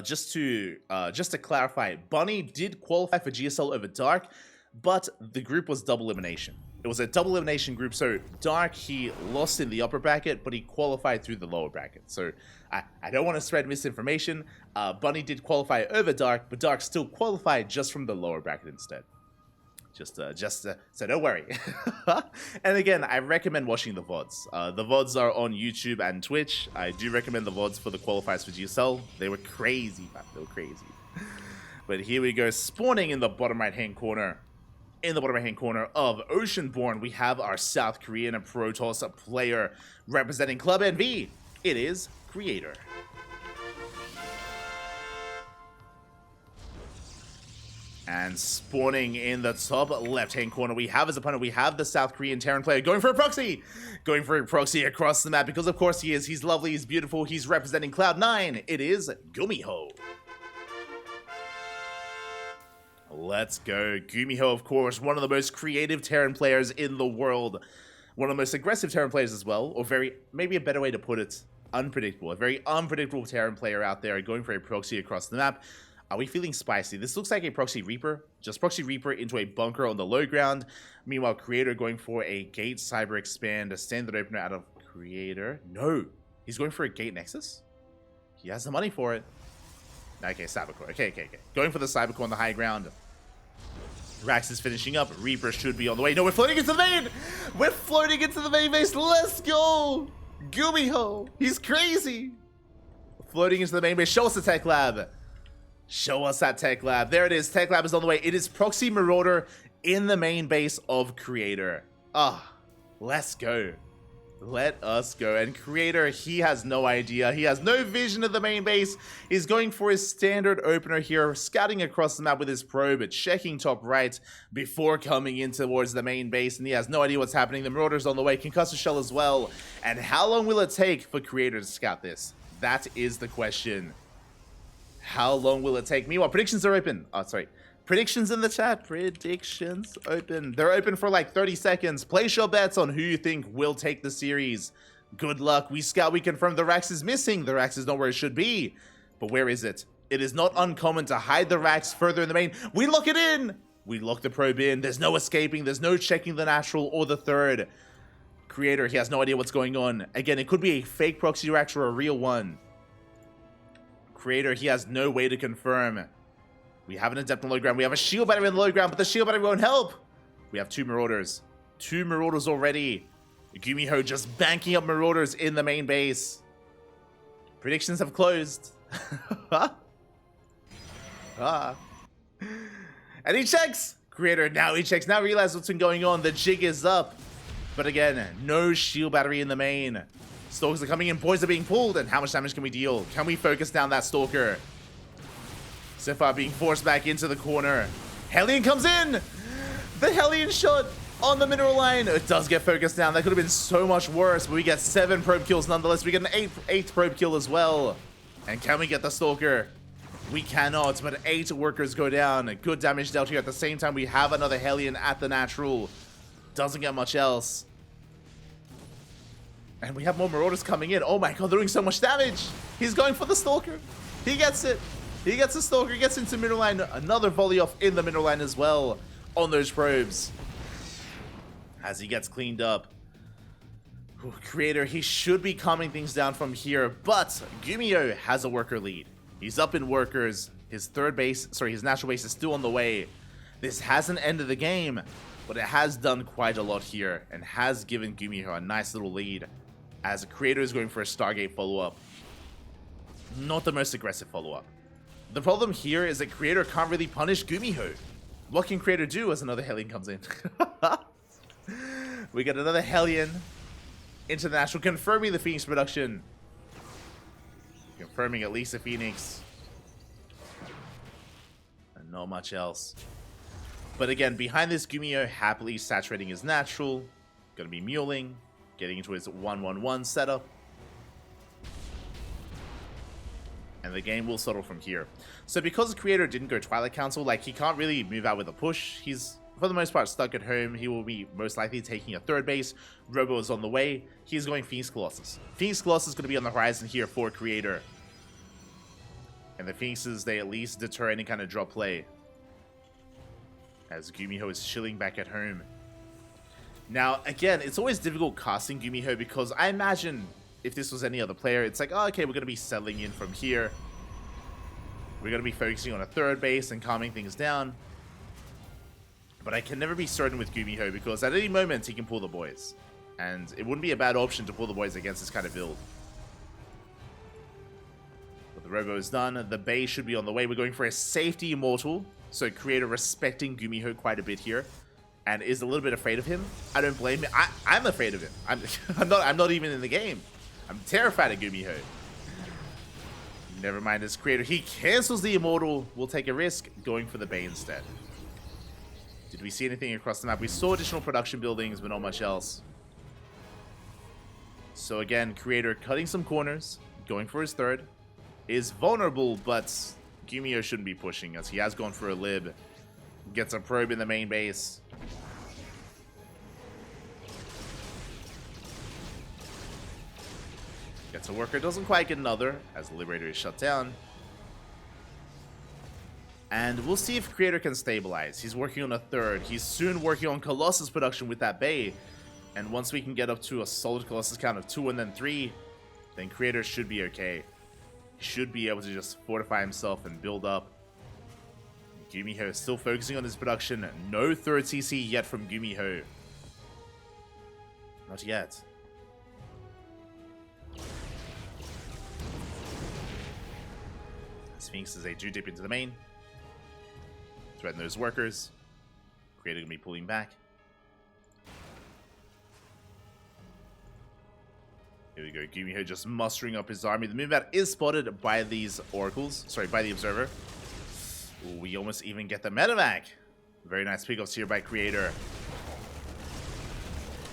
Just to clarify, Bunny did qualify for GSL over Dark, but the group was double elimination. It was a double elimination group, so Dark, he lost in the upper bracket, but he qualified through the lower bracket. So I don't want to spread misinformation. Bunny did qualify over Dark, but Dark still qualified just from the lower bracket instead. So don't worry. And again, I recommend watching the VODs. The VODs are on YouTube and Twitch. I do recommend the VODs for the qualifiers for GSL. They were crazy, man. They were crazy. But here we go, spawning in the bottom right-hand corner. In the bottom right-hand corner of Oceanborn, we have our South Korean and Protoss player representing Club NV. It is Creator. And spawning in the top left-hand corner, we have his opponent. We have the South Korean Terran player going for a proxy. Going for a proxy across the map because, of course, he is. He's lovely, he's beautiful, he's representing Cloud9. It is GuMiho. Let's go. GuMiho, of course, one of the most creative Terran players in the world. One of the most aggressive Terran players as well, or maybe a better way to put it, unpredictable. A very unpredictable Terran player out there going for a proxy across the map. Are we feeling spicy? This looks like a Proxy Reaper. Just Proxy Reaper into a bunker on the low ground. Meanwhile, Creator going for a Gate Cyber Expand, a standard opener out of Creator. No, he's going for a Gate Nexus? He has the money for it. Okay, Cybercore. Okay. Going for the Cybercore on the high ground. Rax is finishing up. Reaper should be on the way. No, we're floating into the main! We're floating into the main base. Let's go! GuMiho. He's crazy. Floating into the main base. Show us the Tech Lab. Show us that Tech Lab. There it is. Tech Lab is on the way. It is Proxy Marauder in the main base of Creator. Let's go. Let us go. And Creator, he has no idea. He has no vision of the main base. He's going for his standard opener here, scouting across the map with his probe, checking top right before coming in towards the main base. And he has no idea what's happening. The Marauder's on the way. Concussor Shell as well. And how long will it take for Creator to scout this? That is the question. How long will it take? Meanwhile, predictions are open. Predictions in the chat. Predictions open. They're open for like 30 seconds. Place your bets on who you think will take the series. Good luck. We scout, we confirm the Rax is missing. The Rax is not where it should be. But where is it? It is not uncommon to hide the Rax further in the main. We lock it in. We lock the probe in. There's no escaping. There's no checking the natural or the third. Creator, he has no idea what's going on. Again, it could be a fake proxy Rax or a real one. Creator, he has no way to confirm. We have an Adept on the low ground. We have a shield battery in the low ground, but the shield battery won't help. We have two Marauders. Two Marauders already. GuMiho just banking up Marauders in the main base. Predictions have closed. And he checks. Creator, now he checks. Now realizes what's been going on. The jig is up. But again, no shield battery in the main. Stalkers are coming in, boys are being pulled, and how much damage can we deal? Can we focus down that Stalker? Zephyr being forced back into the corner. Hellion comes in! The Hellion shot on the mineral line. It does get focused down. That could have been so much worse, but we get 7 probe kills nonetheless. We get an 8th probe kill as well. And can we get the Stalker? We cannot, but 8 workers go down. Good damage dealt here. At the same time, we have another Hellion at the natural. Doesn't get much else. And we have more Marauders coming in. Oh my god, they're doing so much damage. He's going for the Stalker. He gets it. He gets the Stalker. He gets into mineral line. Another volley off in the mineral line as well on those probes. As he gets cleaned up. Ooh, Creator, he should be calming things down from here. But GuMiho has a worker lead. He's up in workers. His his natural base is still on the way. This hasn't ended the game, but it has done quite a lot here and has given GuMiho a nice little lead. As a Creator is going for a Stargate follow-up. Not the most aggressive follow-up. The problem here is that Creator can't really punish GuMiho. What can Creator do as another Hellion comes in? We get another Hellion into the natural, confirming the Phoenix production. Confirming at least a Phoenix. And not much else. But again, behind this, GuMiho happily saturating his natural. Gonna be muling. Getting into his 1-1-1 setup. And the game will settle from here. So because the Creator didn't go Twilight Council, like, he can't really move out with a push. He's, for the most part, stuck at home. He will be most likely taking a third base. Robo is on the way. He's going Phoenix Colossus. Phoenix Colossus is going to be on the horizon here for Creator. And the Phoenixes, they at least deter any kind of drop play. As GuMiho is chilling back at home. Now, again, it's always difficult casting GuMiho because I imagine if this was any other player, it's like, oh, okay, we're going to be settling in from here. We're going to be focusing on a third base and calming things down. But I can never be certain with GuMiho because at any moment he can pull the boys. And it wouldn't be a bad option to pull the boys against this kind of build. But the Robo is done. The base should be on the way. We're going for a safety Immortal. So Creator respecting GuMiho quite a bit here. And is a little bit afraid of him. I don't blame him. I'm afraid of him. I'm not even in the game. I'm terrified of GuMiho. Never mind his Creator. He cancels the Immortal. We'll take a risk going for the Bay instead. Did we see anything across the map? We saw additional production buildings, but not much else. So again, Creator cutting some corners, going for his third. Is vulnerable, but GuMiho shouldn't be pushing us. He has gone for a lib. Gets a probe in the main base. Gets a worker, doesn't quite get another, as the Liberator is shut down. And we'll see if Creator can stabilize. He's working on a third. He's soon working on Colossus production with that Bay. And once we can get up to a solid Colossus count of 2 and then 3, then Creator should be okay. He should be able to just fortify himself and build up. GuMiho is still focusing on his production. No third CC yet from GuMiho. Not yet. Sphinxes, they do dip into the main. Threaten those workers. Creator gonna be pulling back. Here we go. GuMiho just mustering up his army. The moonbat is spotted by these oracles. Sorry, by the observer. Ooh, we almost even get the medevac. Very nice pickups here by Creator.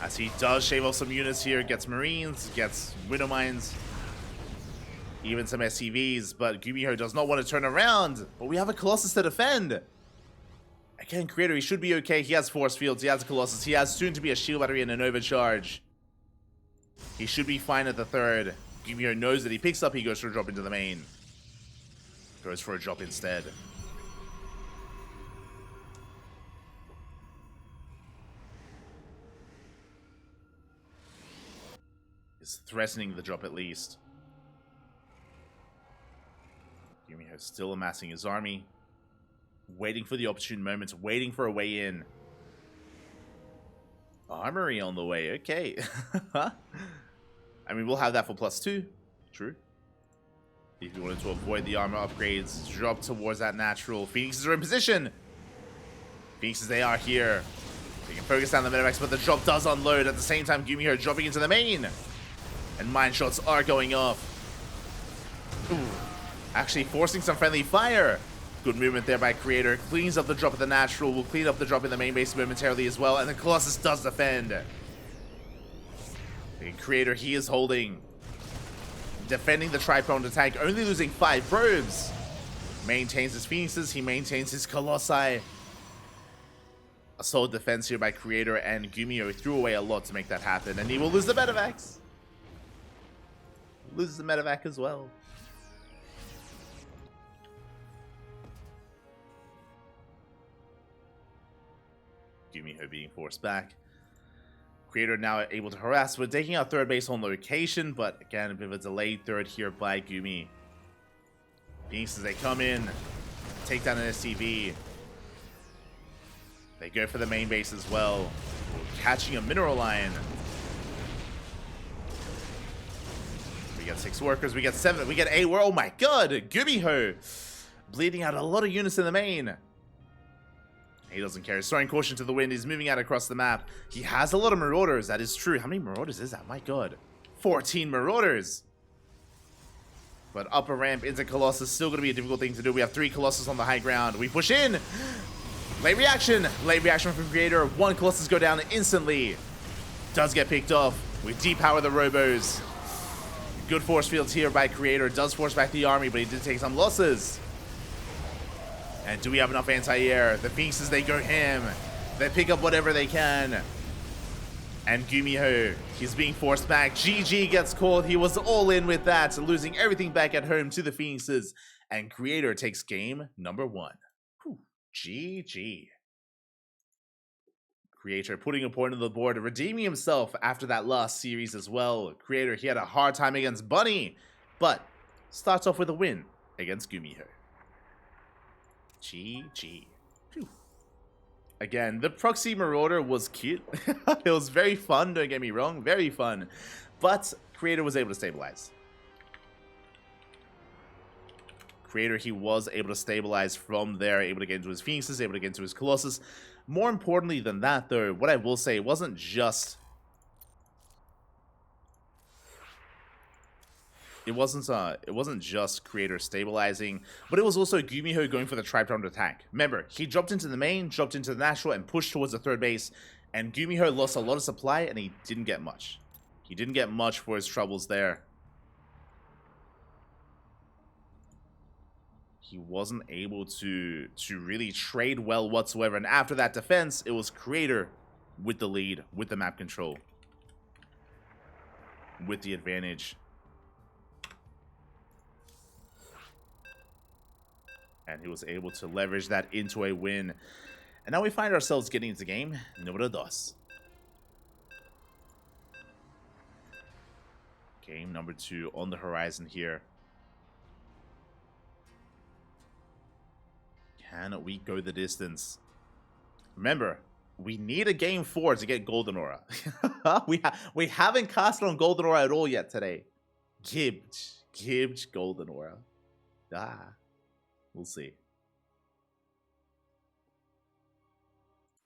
As he does shave off some units here. Gets Marines, gets Widow Mines. Even some SCVs. But GuMiho does not want to turn around. But we have a Colossus to defend. Again, Creator, he should be okay. He has force fields. He has a Colossus. He has soon to be a shield battery and an overcharge. He should be fine at the third. GuMiho knows that he picks up, he goes for a drop into the main. Goes for a drop instead. Is threatening the drop at least. GuMiho still amassing his army. Waiting for the opportune moments, waiting for a way in. Armory on the way, okay. I mean, we'll have that for +2. True. If you wanted to avoid the armor upgrades, drop towards that natural. Phoenixes are in position. Phoenixes, they are here. They can focus down the medevacs, but the drop does unload. At the same time, GuMiho dropping into the main. And mine shots are going off. Ooh. Actually forcing some friendly fire. Good movement there by Creator. Cleans up the drop of the natural. Will clean up the drop in the main base momentarily as well. And the Colossus does defend. The Creator, he is holding. Defending the tri-pronged attack. Only losing 5 probes. Maintains his Phoenixes. He maintains his Colossi. A solid defense here by Creator. And GuMiho threw away a lot to make that happen. And he will lose the medevacs. Loses the medevac as well. GuMiho being forced back. Creator now able to harass. We're taking our third base on location, but again, a bit of a delayed third here by Gumi. Phoenixes, they come in, take down an SCV. They go for the main base as well. We're catching a mineral line. We get 6 workers, we get 7, we get 8. Oh my god, GuMiho bleeding out a lot of units in the main. He doesn't care. He's throwing caution to the wind. He's moving out across the map. He has a lot of Marauders. That is true. How many Marauders is that? My god. 14 Marauders. But upper ramp into Colossus. Still going to be a difficult thing to do. We have 3 Colossus on the high ground. We push in. Late reaction. Late reaction from Creator. 1 Colossus go down instantly. Does get picked off. We depower the Robos. Good force fields here by Creator. Does force back the army, but he did take some losses. And do we have enough anti-air? The Phoenixes, they go ham. They pick up whatever they can. And GuMiho, he's being forced back. GG gets called. He was all in with that, losing everything back at home to the Phoenixes. And Creator takes game number 1. Whew. GG. Creator putting a point on the board, redeeming himself after that last series as well. Creator, he had a hard time against Bunny, but starts off with a win against GuMiho. GG. Whew. Again, the proxy marauder was cute. It was very fun, don't get me wrong, very fun. But Creator was able to stabilize. Creator, he was able to stabilize from there, able to get into his Phoenixes, able to get into his Colossus. More importantly than that, though, what I will say, it wasn't just Creator stabilizing, but it was also GuMiho going for the tri-pronged attack. Remember, he dropped into the main, dropped into the natural, and pushed towards the third base, and GuMiho lost a lot of supply, and he didn't get much. He didn't get much for his troubles there. He wasn't able to really trade well whatsoever, and after that defense, it was Creator with the lead, with the map control, with the advantage. And he was able to leverage that into a win. And now we find ourselves getting into game number 2. Game number 2 on the horizon here. Can we go the distance? Remember, we need a game 4 to get Golden Aura. we haven't cast on Golden Aura at all yet today. Gibbs Golden Aura. We'll see.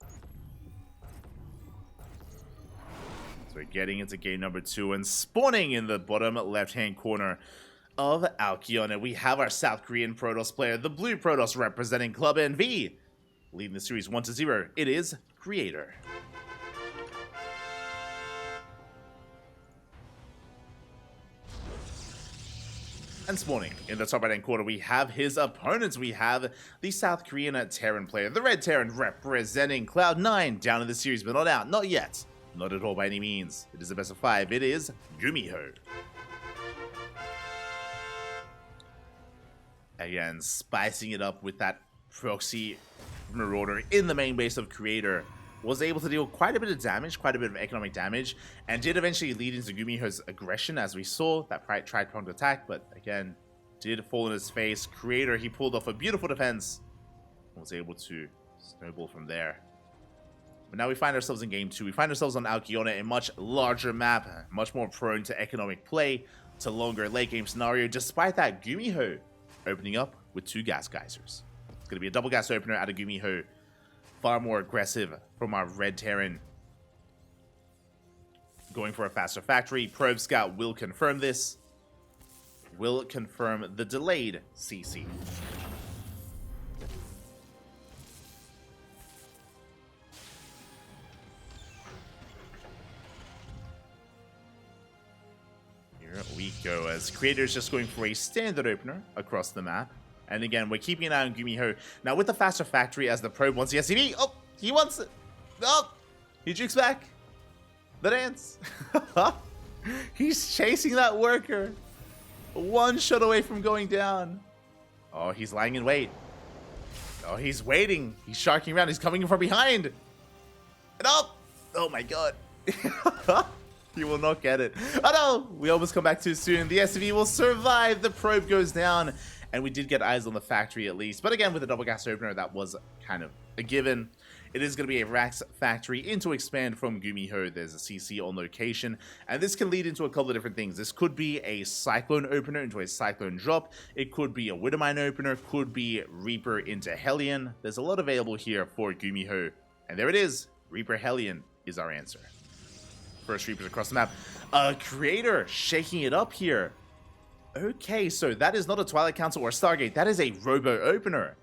So we're getting into game number 2 and spawning in the bottom left-hand corner of Alkion. We have our South Korean Protoss player, the Blue Protoss representing Club NV. Leading the series 1-0, it is Creator. And spawning in the top right-hand corner, we have his opponents. We have the South Korean Terran player, the Red Terran representing Cloud9, down in the series, but not out, not yet. Not at all by any means. It is a best of 5. It is GuMiho. Again, spicing it up with that proxy marauder in the main base of Creator. Was able to deal quite a bit of damage, quite a bit of economic damage, and did eventually lead into GuMiho's aggression, as we saw, that tri-pronged attack, but again, did fall in his face. Creator, he pulled off a beautiful defense, and was able to snowball from there. But now we find ourselves in game 2. We find ourselves on Alkiona, a much larger map, much more prone to economic play, to longer late game scenario, despite that GuMiho opening up with 2 gas geysers. It's going to be a double gas opener out of GuMiho. Far more aggressive from our Red Terran. Going for a faster factory. Probe Scout will confirm this. Will confirm the delayed CC. Here we go, as Creator's just going for a standard opener across the map. And again, we're keeping an eye on GuMiho. Now, with the faster factory, as the probe wants the SCV. Oh, he wants it. Oh, he jukes back. The dance. He's chasing that worker. 1 shot away from going down. Oh, he's lying in wait. Oh, he's waiting. He's sharking around. He's coming in from behind. And oh, oh my god. He will not get it. Oh no, we almost come back too soon. The SCV will survive. The probe goes down. And we did get eyes on the factory at least. But again, with a double gas opener, that was kind of a given. It is going to be a Rax factory into expand from GuMiho. There's a CC on location. And this can lead into a couple of different things. This could be a Cyclone opener into a Cyclone drop. It could be a Widowmine opener. Could be Reaper into Hellion. There's a lot available here for GuMiho. And there it is. Reaper Hellion is our answer. First Reapers across the map. Creator shaking it up here. Okay, so that is not a Twilight Council or Stargate. That is a Robo Opener.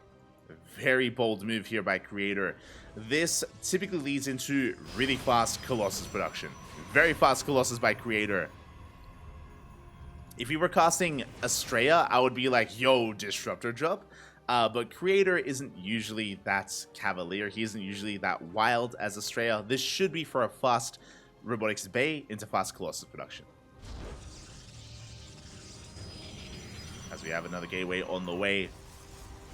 Very bold move here by Creator. This typically leads into really fast Colossus production. Very fast Colossus by Creator. If we were casting Estrella, I would be like, yo, Disruptor drop. But Creator isn't usually that cavalier. He isn't usually that wild as Estrella. This should be for a fast Robotics Bay into fast Colossus production. As As we have another gateway on the way.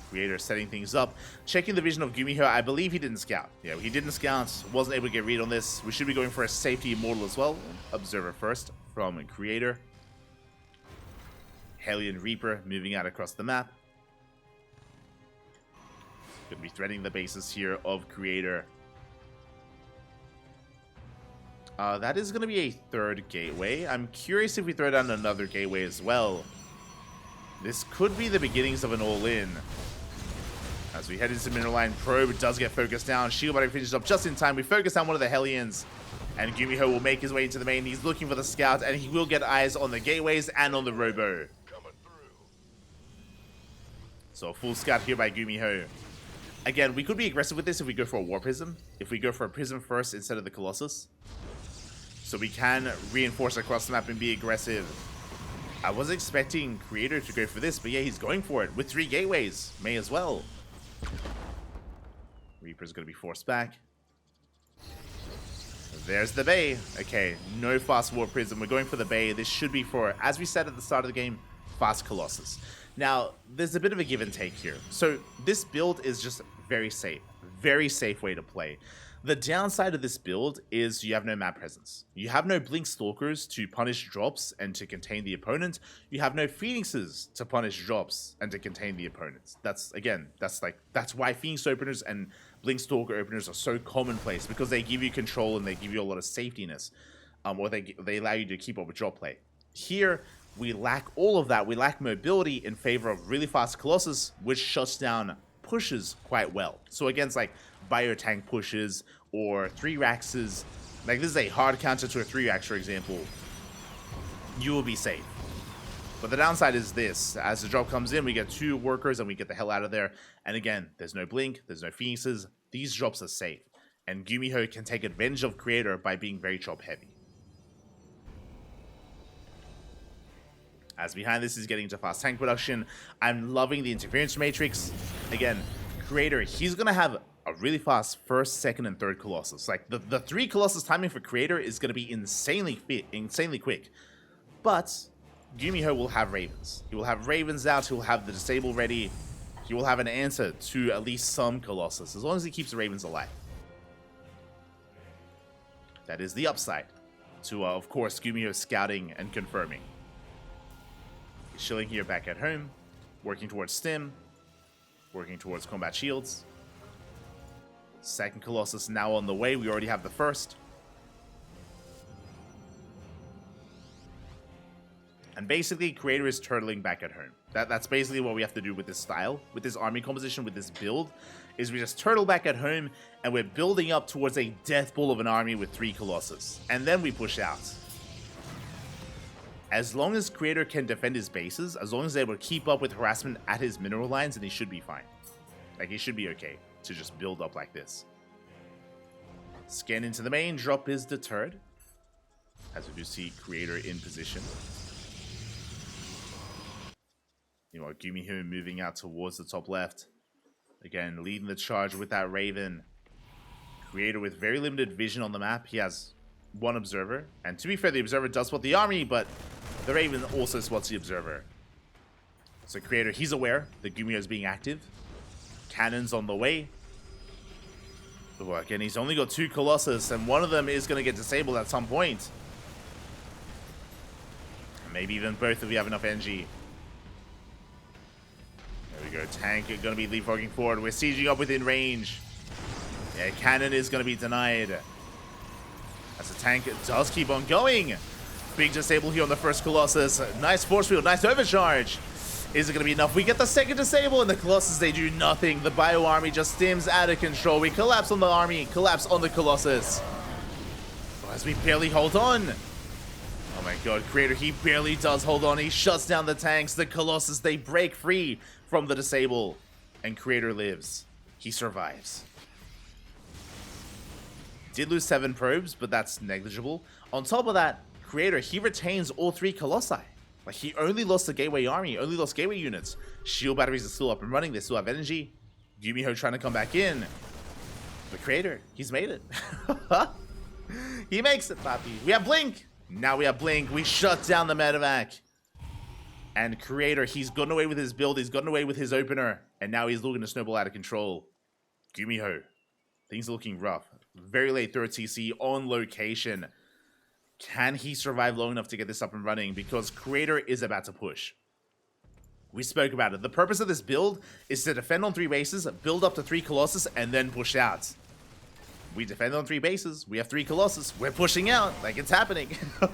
Creator setting things up. Checking the vision of GuMiho. I believe he didn't scout. Yeah, he didn't scout. Wasn't able to get read on this. We should be going for a safety immortal as well. Observer first from Creator. Hellion Reaper moving out across the map. Going to be threading the bases here of Creator. That is going to be a third gateway. I'm curious if we throw down another gateway as well. This could be the beginnings of an all-in. As we head into Mineral Line, Probe does get focused down. Shield Battery finishes up just in time. We focus down one of the Hellions. And GuMiho will make his way into the main. He's looking for the scout, and he will get eyes on the gateways and on the Robo. So a full scout here by GuMiho. Again, we could be aggressive with this if we go for a War Prism. If we go for a Prism first instead of the Colossus. So we can reinforce across the map and be aggressive. I was expecting Creator to go for this, but yeah, he's going for it. With 3 gateways, may as well. Reaper's going to be forced back. There's the Bay. Okay, no fast War Prism. We're going for the Bay. This should be for, as we said at the start of the game, fast Colossus. Now, there's a bit of a give and take here. So this build is just very safe way to play. The downside of this build is you have no map presence. You have no Blink Stalkers to punish drops and to contain the opponent. You have no Phoenixes to punish drops and to contain the opponents. That's why Phoenix openers and Blink Stalker openers are so commonplace, because they give you control and they give you a lot of safetiness, or they allow you to keep up with drop play. Here, we lack all of that. We lack mobility in favor of really fast Colossus, which shuts down pushes quite well. So against like bio tank pushes or 3-Raxes, like this is a hard counter to a 3-Rax, for example, you will be safe. But the downside is this: as the drop comes in, we get 2 workers and we get the hell out of there. And again, there's no Blink, there's no Phoenixes. These drops are safe, and GuMiho can take advantage of Creator by being very drop heavy. As behind this is getting into fast tank production, I'm loving the interference matrix. Again, Creator, he's going to have a really fast first, second, and third Colossus. Like, the 3 Colossus timing for Creator is going to be insanely quick. But GuMiho will have Ravens. He will have Ravens out, he will have the Disable ready. He will have an answer to at least some Colossus, as long as he keeps the Ravens alive. That is the upside to, of course, GuMiho scouting and confirming. Chilling here back at home, working towards stim, working towards combat shields. Second Colossus now on the way. We already have the first. And basically, Creator is turtling back at home. That's basically what we have to do with this style, with this army composition, with this build, is we just turtle back at home, and we're building up towards a death ball of an army with 3 Colossus. And then we push out. As long as Creator can defend his bases, as long as they're able to keep up with harassment at his mineral lines, then he should be fine. Like, he should be okay to just build up like this. Scan into the main, drop is deterred. As we do see Creator in position. You know, GuMiho moving out towards the top left. Again, leading the charge with that Raven. Creator with very limited vision on the map. He has 1 observer. And to be fair, the observer does spot the army, but the Raven also spots the observer. So Creator, he's aware that GuMiho is being active. Cannons on the way. Again, he's only got 2 Colossus, and one of them is going to get disabled at some point. Maybe even both if we have enough energy. There we go. Tank going to be leapfrogging forward. We're sieging up within range. Yeah, cannon is going to be denied. As the tank does keep on going. Big disable here on the first Colossus. Nice force field, nice overcharge. Is it going to be enough? We get the second disable, and the Colossus, they do nothing. The bio army just stims out of control. We collapse on the army, collapse on the Colossus. Oh, as we barely hold on. Oh my god, Creator, he barely does hold on. He shuts down the tanks. The Colossus, they break free from the disable. And Creator lives. He survives. Did lose 7 probes, but that's negligible. On top of that, Creator, he retains all 3 Colossi. Like, he only lost the gateway army, only lost gateway units. Shield batteries are still up and running, they still have energy. GuMiho trying to come back in. But Creator, he's made it. He makes it, Papi. We have Blink. Now we have Blink. We shut down the medevac. And Creator, he's gotten away with his build, he's gotten away with his opener, and now he's looking to snowball out of control. GuMiho, things are looking rough. Very late third TC on location. Can he survive long enough to get this up and running? Because Creator is about to push. We spoke about it. The purpose of this build is to defend on 3 bases, build up to 3 Colossus, and then push out. We defend on 3 bases, we have 3 Colossus, we're pushing out, like it's happening.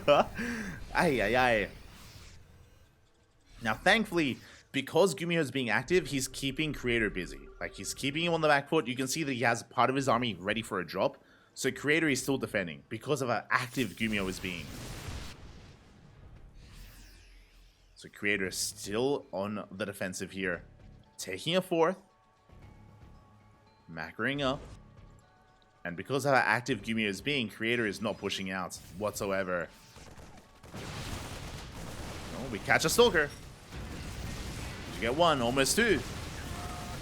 Ay, ay, ay. Now, thankfully, because GuMiho is being active, he's keeping Creator busy. Like, he's keeping him on the back foot. You can see that he has part of his army ready for a drop. So Creator is still defending because of how active GuMiho is being. So Creator is still on the defensive here. Taking a 4th. Macroing up. And because of how active GuMiho is being, Creator is not pushing out whatsoever. Oh, we catch a Stalker. You get 1, almost 2.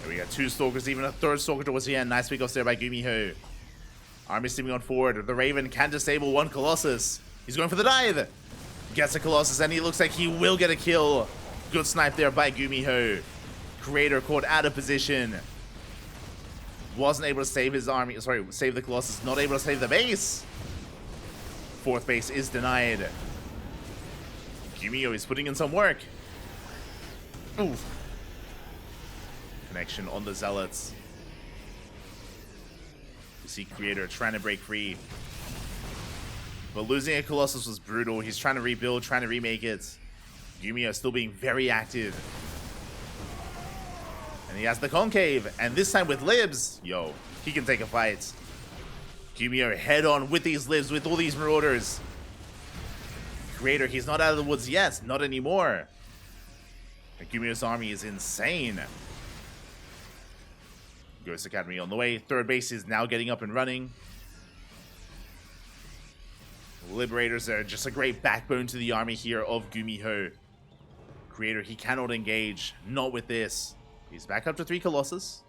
There we got 2 Stalkers, even a 3rd Stalker towards the end. Nice pick off there by GuMiho. Army steaming on forward. The Raven can disable 1 Colossus. He's going for the dive. Gets a Colossus, and he looks like he will get a kill. Good snipe there by GuMiho. Creator caught out of position. Wasn't able to save his army. Sorry, save the Colossus. Not able to save the base. 4th base is denied. GuMiho is putting in some work. Oof. Connection on the Zealots. You see Creator trying to break free. But losing a Colossus was brutal. He's trying to rebuild, trying to remake it. GuMiho still being very active. And he has the Concave. And this time with Libs. Yo, he can take a fight. GuMiho head on with these Libs, with all these Marauders. Creator, he's not out of the woods yet. Not anymore. And GuMiho's army is insane. Ghost Academy on the way. 3rd base is now getting up and running. Liberators are just a great backbone to the army here of GuMiho. Creator, he cannot engage. Not with this. He's back up to 3 Colossus.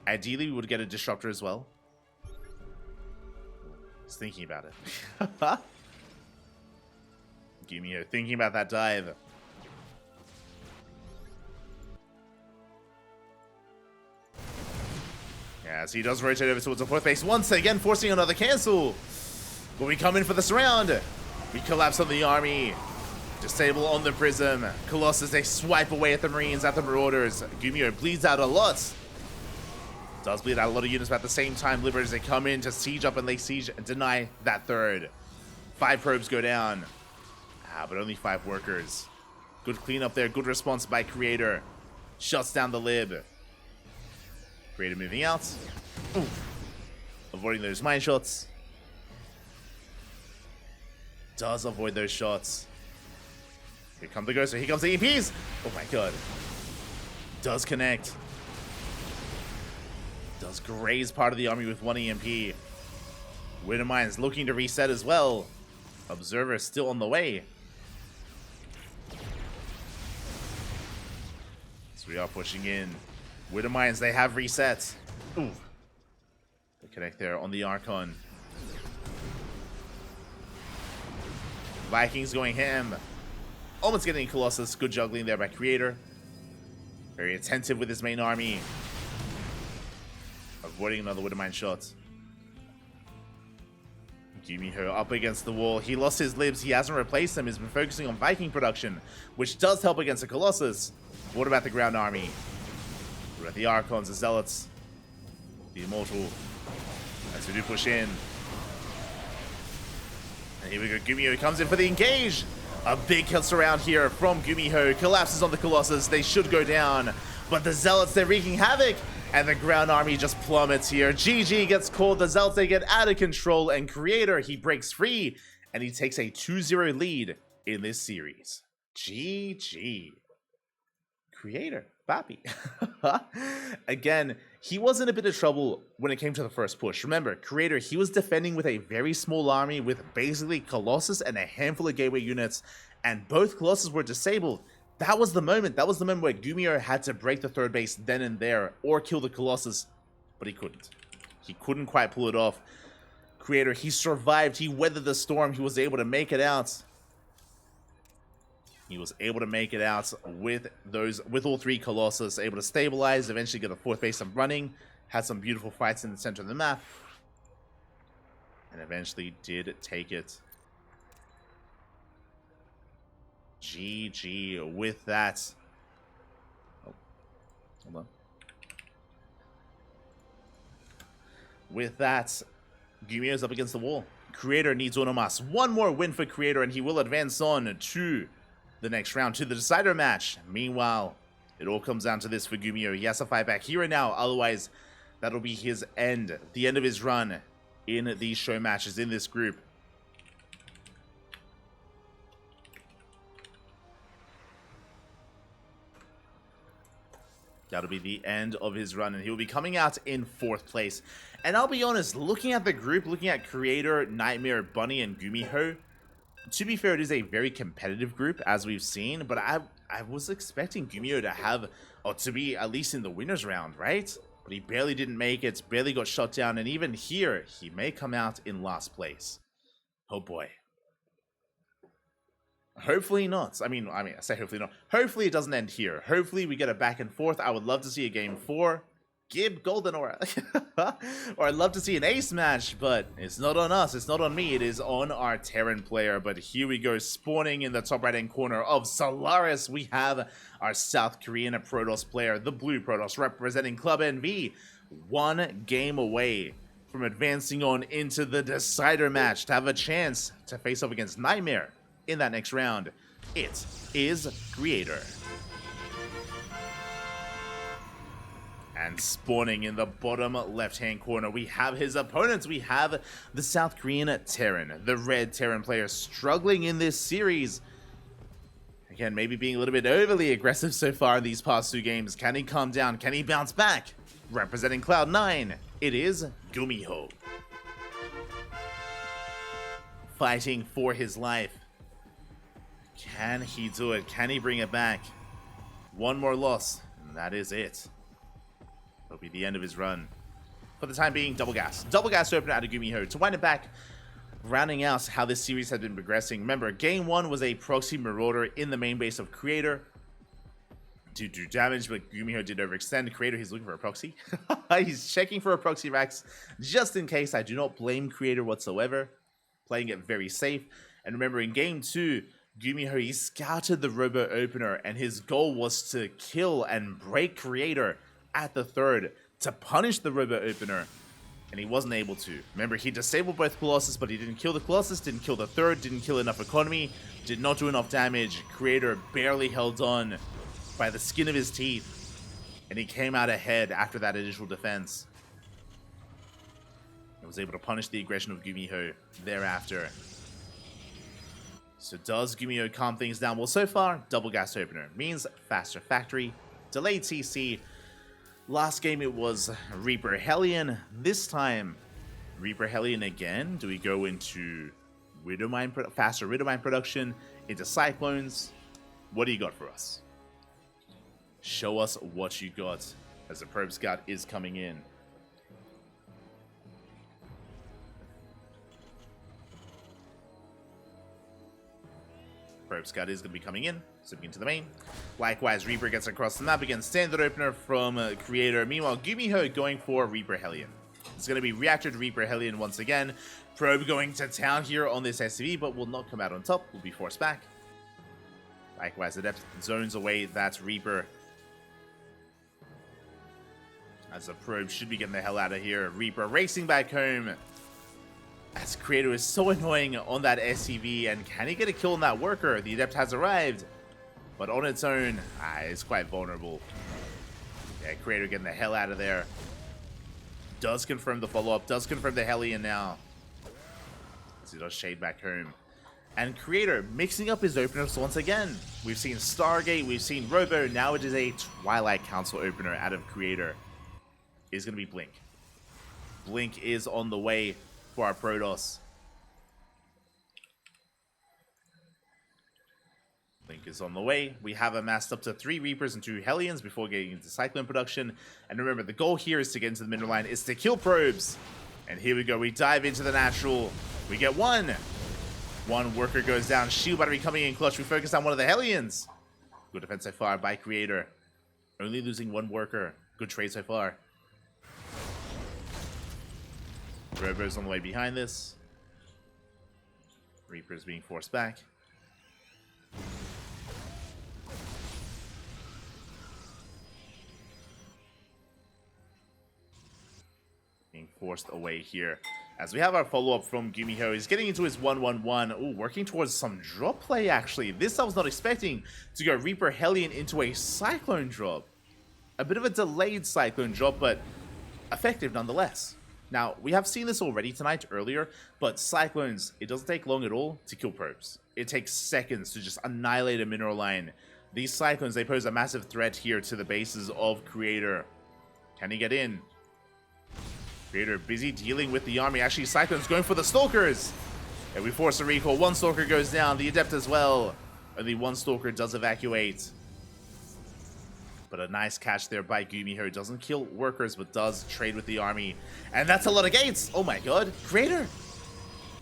Ideally, we would get a Disruptor as well. He's thinking about it. GuMiho thinking about that dive. As he does rotate over towards the 4th base once again, forcing another cancel. But we come in for this round. We collapse on the army. Disable on the Prism. Colossus, they swipe away at the Marines, at the Marauders. GuMiho bleeds out a lot. Does bleed out a lot of units, but at the same time, Liberators, they come in to siege up and lay siege and deny that 3rd. 5 probes go down. But only 5 workers. Good cleanup there. Good response by Creator. Shuts down the Lib. Creator moving out. Ooh. Avoiding those mine shots. Does avoid those shots. Here come the Ghoster. Here comes the EMPs. Oh my god. Does connect. Does graze part of the army with 1 EMP. Widowmine's looking to reset as well. Observer still on the way. So we are pushing in. Widowmines, they have reset. Ooh. They connect there on the Archon. Vikings going ham. Almost getting Colossus. Good juggling there by Creator. Very attentive with his main army. Avoiding another Widowmine shot. GuMiho up against the wall. He lost his Libs. He hasn't replaced them. He's been focusing on Viking production, which does help against the Colossus. What about the ground army? What about the Archons, the Zealots, the Immortal? As we do push in. And here we go. GuMiho comes in for the engage. A big kill surround here from GuMiho. Collapses on the Colossus. They should go down. But the Zealots, they're wreaking havoc. And the ground army just plummets here. GG gets called. The Zealots, they get out of control. And Creator, he breaks free. And he takes a 2-0 lead in this series. GG. Creator. Papi. Again, he was in a bit of trouble when it came to the first push. Remember, Creator, he was defending with a very small army with basically Colossus and a handful of gateway units. And both Colossus were disabled. That was the moment. That was the moment where GuMiho had to break the 3rd base then and there or kill the Colossus. But he couldn't. He couldn't quite pull it off. Creator, he survived. He weathered the storm. He was able to make it out. He was able to make it out with all three Colossus, able to stabilize, eventually get a fourth base up running, had some beautiful fights in the center of the map, and eventually did take it. GG with that. Oh, hold on. With that, GuMiho's up against the wall. Creator needs uno más. One more win for Creator, and he will advance on to the next round, to the decider match. Meanwhile, it all comes down to this for GuMiho. He has to fight back here and now, otherwise that'll be his end, the end of his run in these show matches in this group. That'll be the end of his run, and he'll be coming out in 4th place. And I'll be honest, looking at the group, looking at Creator, Nightmare, Bunny, and GuMiho, to be fair, it is a very competitive group, as we've seen, but I was expecting GuMiho to have, or to be at least in the winner's round, right? But he barely didn't make it, barely got shut down, and even here, he may come out in last place. Oh boy. Hopefully not. I mean, I say hopefully not. Hopefully it doesn't end here. Hopefully we get a back and forth. I would love to see a game 4. Gib Golden Aura. Or I'd love to see an ace match, but it's not on us. It's not on me. It is on our Terran player. But here we go. Spawning in the top right-hand corner of Solaris, we have our South Korean Protoss player, the Blue Protoss, representing Club NV. 1 game away from advancing on into the decider match to have a chance to face off against Nightmare in that next round. It is Creator. And spawning in the bottom left-hand corner, we have his opponents. We have the South Korean Terran, the red Terran player, struggling in this series. Again, maybe being a little bit overly aggressive so far in these past 2 games. Can he calm down? Can he bounce back? Representing Cloud9, it is GuMiho. Fighting for his life. Can he do it? Can he bring it back? 1 more loss, and that is it. That'll be the end of his run. For the time being, double gas. Double gas opener out of GuMiho. To wind it back, rounding out how this series has been progressing. Remember, game 1 was a proxy marauder in the main base of Creator to do damage, but GuMiho did overextend. Creator, he's looking for a proxy. He's checking for a proxy Rax just in case. I do not blame Creator whatsoever. Playing it very safe. And remember, in game 2, GuMiho, he scouted the robo opener, and his goal was to kill and break Creator at the 3rd to punish the robo opener, and he wasn't able to. Remember, he disabled both Colossus, but he didn't kill the Colossus, didn't kill the 3rd, didn't kill enough economy, did not do enough damage. Creator barely held on by the skin of his teeth, and he came out ahead after that initial defense. He was able to punish the aggression of GuMiho thereafter. So does GuMiho calm things down? Well, so far, double gas opener means faster factory, delayed CC. Last game it was Reaper Hellion. This time, Reaper Hellion again. Do we go into faster Widowmine production, into Cyclones? What do you got for us? Show us what you got, as the Probe Scout is coming in. Probe Scout is going to be coming in, zipping into the main. Likewise, Reaper gets across the map against standard opener from Creator. Meanwhile, GuMiho going for Reaper Hellion. It's going to be reactor to Reaper Hellion once again. Probe going to town here on this SCV, but will not come out on top. Will be forced back. Likewise, Adept zones away that Reaper. As the Probe should be getting the hell out of here. Reaper racing back home. As Creator is so annoying on that SCV, and can he get a kill on that worker? The Adept has arrived, but on its own, it's quite vulnerable. Yeah, Creator getting the hell out of there. Does confirm the follow-up, does confirm the Hellion now. As he does shade back home. And Creator mixing up his openers once again. We've seen Stargate, we've seen Robo, now it is a Twilight Council opener out of Creator. It's going to be Blink. Blink is on the way for our Protoss. Blink is on the way. We have amassed up to 3 Reapers and 2 Hellions before getting into Cyclone production. And remember, the goal here is to get into the mineral line, is to kill probes. And here we go. We dive into the natural. We get 1. One worker goes down. Shield battery coming in clutch. We focus on one of the Hellions. Good defense so far by Creator. Only losing one worker. Good trade so far. Robo's on the way behind this. Reaper's being forced back. Being forced away here. As we have our follow-up from GuMiho, he's getting into his 1-1-1. Ooh, working towards some drop play, actually. This I was not expecting, to go Reaper Hellion into a Cyclone drop. A bit of a delayed Cyclone drop, but effective nonetheless. Now, we have seen this already tonight, earlier, but Cyclones, it doesn't take long at all to kill probes. It takes seconds to just annihilate a mineral line. These Cyclones, they pose a massive threat here to the bases of Creator. Can he get in? Creator busy dealing with the army. Actually, Cyclone's going for the Stalkers. And we force a recall. One Stalker goes down. The Adept as well. Only one Stalker does evacuate. But a nice catch there by GuMiho. Doesn't kill workers, but does trade with the army. And that's a lot of gates. Oh my god. Creator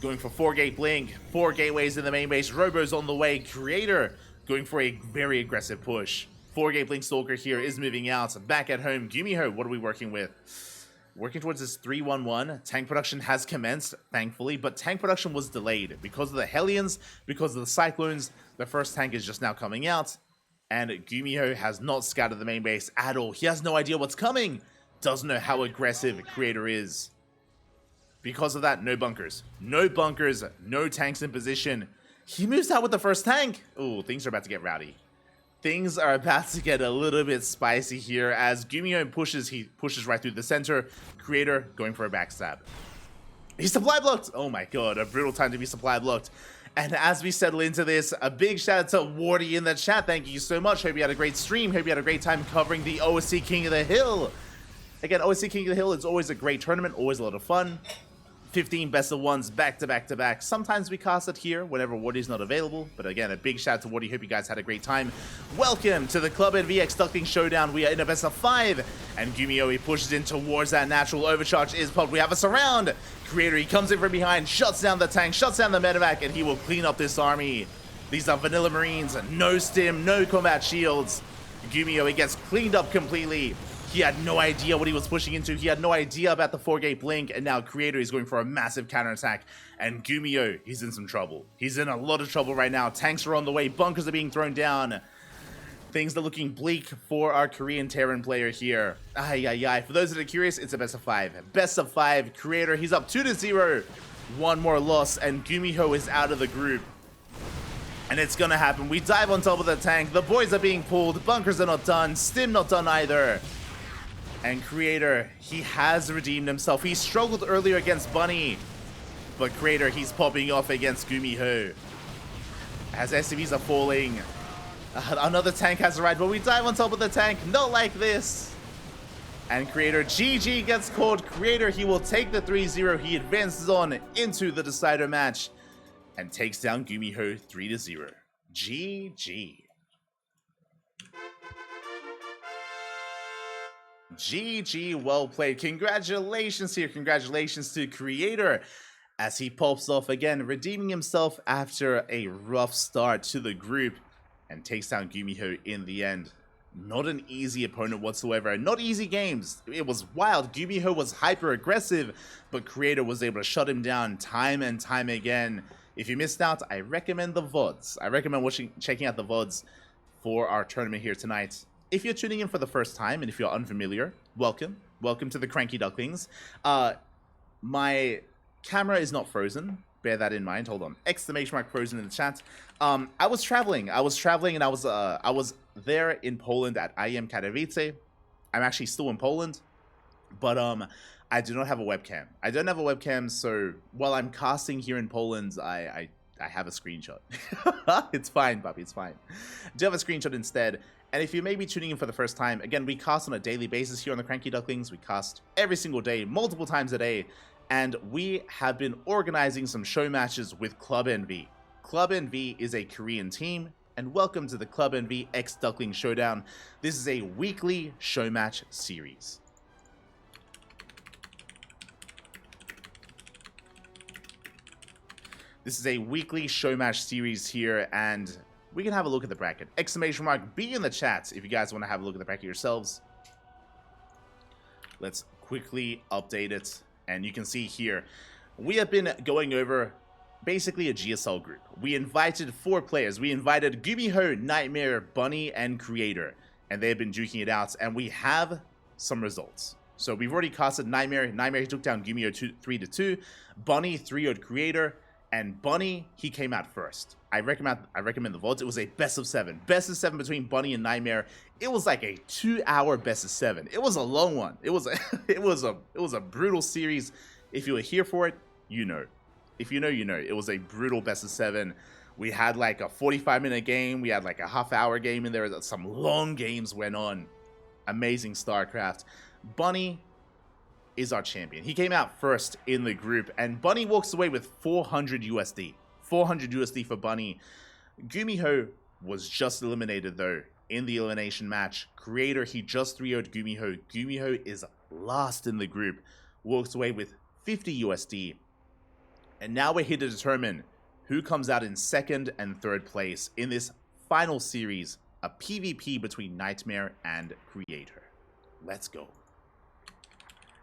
going for 4-gate blink. 4 gateways in the main base. Robo's on the way. Creator going for a very aggressive push. 4-gate blink Stalker here is moving out. Back at home. GuMiho, what are we working with? Working towards this 3-1-1. Tank production has commenced, thankfully, but tank production was delayed because of the Hellions, because of the Cyclones. The first tank is just now coming out, and GuMiho has not scouted the main base at all. He has no idea what's coming. Doesn't know how aggressive Creator is. Because of that, no bunkers. No bunkers, no tanks in position. He moves out with the first tank. Ooh, things are about to get rowdy. Things are about to get a little bit spicy here as GuMiho pushes right through the center. Creator going for a backstab. He's supply blocked! Oh my god, a brutal time to be supply blocked. And as we settle into this, a big shout out to Wardy in the chat. Thank you so much. Hope you had a great stream. Hope you had a great time covering the OSC King of the Hill. Again, OSC King of the Hill is always a great tournament, always a lot of fun. 15 best of ones back to back to back. Sometimes we cast it here whenever Wardy's not available. But again, a big shout out to Wardy. Hope you guys had a great time. Welcome to the Club NVX Duckling Showdown. We are in a best of 5. And GuMiho, he pushes in towards that natural overcharge is popped. We have a surround. Creator, he comes in from behind, shuts down the tank, shuts down the medevac, and he will clean up this army. These are vanilla Marines. No stim, no combat shields. GuMiho, he gets cleaned up completely. He had no idea what he was pushing into. He had no idea about the 4-gate blink. And now Creator is going for a massive counterattack. And GuMiho, he's in some trouble. He's in a lot of trouble right now. Tanks are on the way. Bunkers are being thrown down. Things are looking bleak for our Korean Terran player here. Ay, ay, ay. For those that are curious, it's a best of 5. Best of 5. Creator, he's up 2-0. One more loss. And GuMiho is out of the group. And it's gonna happen. We dive on top of the tank. The boys are being pulled. Bunkers are not done. Stim not done either. And Creator, he has redeemed himself. He struggled earlier against Bunny. But Creator, he's popping off against GuMiho. As SCVs are falling. Another tank has arrived, but we dive on top of the tank. Not like this. And Creator, GG gets called. Creator, he will take the 3-0. He advances on into the decider match. And takes down GuMiho 3-0. GG. GG, well played. Congratulations here. Congratulations to Creator as he pops off again, redeeming himself after a rough start to the group and takes down GuMiho in the end. Not an easy opponent whatsoever. Not easy games. It was wild. GuMiho was hyper aggressive, but Creator was able to shut him down time and time again. If you missed out, I recommend the VODs. I recommend checking out the VODs for our tournament here tonight. If you're tuning in for the first time, and if you're unfamiliar, welcome. Welcome to the Cranky Ducklings. My camera is not frozen. Bear that in mind. Hold on. Exclamation mark frozen in the chat. I was traveling and I was there in Poland at IEM Katowice. I'm actually still in Poland, but I do not have a webcam. I don't have a webcam, so while I'm casting here in Poland, I have a screenshot. It's fine, Bobby, it's fine. I do have a screenshot instead. And if you may be tuning in for the first time, again, we cast on a daily basis here on the Cranky Ducklings. We cast every single day, multiple times a day. And we have been organizing some show matches with Club NV. Club NV is a Korean team, and welcome to the Club NV X Duckling Showdown. This is a weekly show match series. This is a weekly Showmatch series here, and we can have a look at the bracket. Exclamation mark B in the chat if you guys want to have a look at the bracket yourselves. Let's quickly update it, and you can see here, we have been going over basically a GSL group. We invited 4 players. We invited GuMiho, Nightmare, Bunny, and Creator, and they've been duking it out, and we have some results. So we've already casted Nightmare. Nightmare, he took down GuMiho 3-2. Bunny 3-0'd Creator, and Bunny, he came out first. I recommend the votes. It was a best of 7. Best of 7 between Bunny and Nightmare. It was like a 2-hour best of 7. It was a long one. It was a brutal series. If you were here for it, you know. If you know, you know. It was a brutal best of 7. We had like a 45-minute game. We had like a half-hour game in there. Some long games went on. Amazing StarCraft. Bunny is our champion. He came out first in the group, and Bunny walks away with 400 USD. 400 USD for Bunny. GuMiho was just eliminated though in the elimination match. Creator, he just 3-0'd GuMiho. GuMiho is last in the group. Walks away with 50 USD. And now we're here to determine who comes out in 2nd and 3rd place in this final series, a PvP between Nightmare and Creator. Let's go.